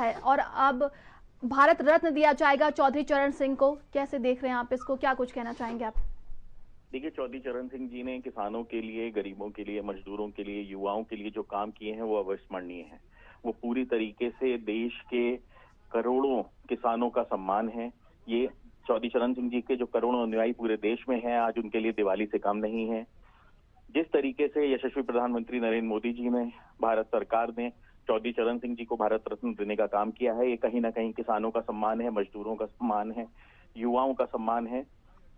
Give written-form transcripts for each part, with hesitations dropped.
है और अब भारत रत्न दिया जाएगा चौधरी चरण सिंह को, कैसे देख रहे हैं आप इसको, क्या कुछ कहना चाहेंगे आप? देखिए, चौधरी चरण सिंह जी ने किसानों के लिए, गरीबों के लिए, मजदूरों के लिए, युवाओं के लिए जो काम किए हैं वो अविस्मरणीय हैं। वो पूरी तरीके से देश के करोड़ों किसानों का सम्मान है। ये चौधरी चरण सिंह जी के जो करोड़ों अनुयायी पूरे देश में हैं, आज उनके लिए दिवाली से कम नहीं है। जिस तरीके से यशस्वी प्रधानमंत्री नरेंद्र मोदी जी ने, भारत सरकार ने चौधरी चरण सिंह जी को भारत रत्न देने का काम किया है, ये कहीं ना कहीं किसानों का सम्मान है, मजदूरों का सम्मान है, युवाओं का सम्मान है।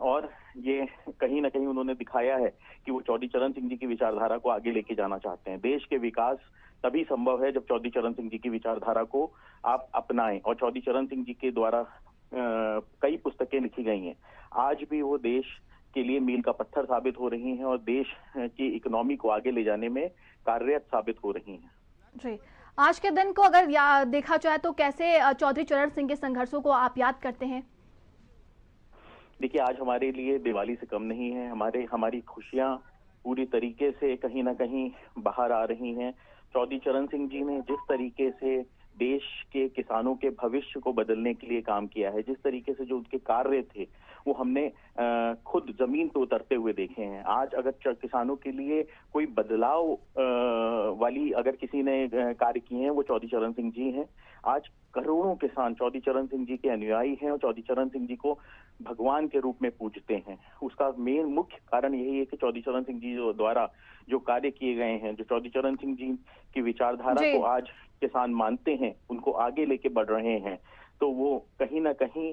और ये कहीं ना कहीं उन्होंने दिखाया है कि वो चौधरी चरण सिंह जी की विचारधारा को आगे लेके जाना चाहते हैं। देश के विकास तभी संभव है जब चौधरी चरण सिंह जी की विचारधारा को आप अपनाएं। और चौधरी चरण सिंह जी के द्वारा कई पुस्तकें लिखी गई हैं, आज भी वो देश के लिए मील का पत्थर साबित हो रही हैं और देश की इकोनॉमी को आगे ले जाने में कार्यरत साबित हो रही हैं। जी, आज के दिन को अगर देखा जाए तो कैसे चौधरी चरण सिंह के संघर्षों को आप याद करते हैं? देखिए, आज हमारे लिए दिवाली से कम नहीं है। हमारी खुशियां पूरी तरीके से कहीं ना कहीं बाहर आ रही हैं। चौधरी चरण सिंह जी ने जिस तरीके से देश के किसानों के भविष्य को बदलने के लिए काम किया है, जिस तरीके से जो उनके कार्य थे, वो हमने खुद जमीन पे उतरते हुए देखे हैं। आज अगर किसानों के लिए कोई बदलाव वाली अगर किसी ने कार्य किए हैं, वो चौधरी चरण सिंह जी हैं। आज करोड़ों किसान चौधरी चरण सिंह जी के अनुयायी हैं और चौधरी चरण सिंह जी को भगवान के रूप में पूजते हैं। उसका मुख्य कारण यही है कि चौधरी चरण सिंह जी द्वारा जो कार्य किए गए हैं, जो चौधरी चरण सिंह जी की विचारधारा को आज किसान मानते हैं, उनको आगे लेके बढ़ रहे हैं, तो वो कहीं ना कहीं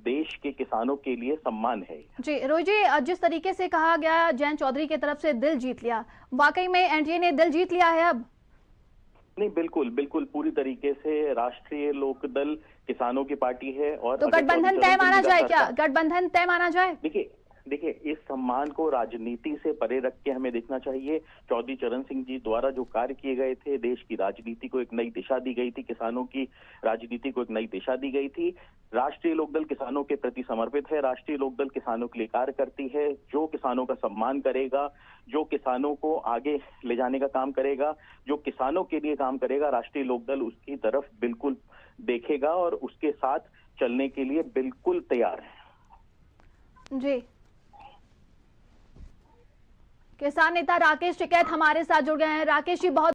देश के किसानों के लिए सम्मान है। जी रोहित जी, जिस तरीके से कहा गया जयंत चौधरी की तरफ से दिल जीत लिया, वाकई में एनडीए ने दिल जीत लिया है अब? नहीं, बिल्कुल बिल्कुल पूरी तरीके से राष्ट्रीय लोकदल किसानों की पार्टी है। और तो गठबंधन तय माना जाए क्या? गठबंधन तय माना जाए? देखिए, इस सम्मान को राजनीति से परे रख के हमें देखना चाहिए। चौधरी चरण सिंह जी द्वारा जो कार्य किए गए थे, देश की राजनीति को एक नई दिशा दी गई थी, किसानों की राजनीति को एक नई दिशा दी गई थी। राष्ट्रीय लोकदल किसानों के प्रति समर्पित है। राष्ट्रीय लोकदल किसानों के लिए कार्य करती है। जो किसानों का सम्मान करेगा, जो किसानों को आगे ले जाने का काम करेगा, जो किसानों के लिए काम करेगा, राष्ट्रीय लोकदल उसकी तरफ बिल्कुल देखेगा और उसके साथ चलने के लिए बिल्कुल तैयार है। जी, किसान नेता राकेश टिकैत हमारे साथ जुड़ गए हैं। राकेश जी, बहुत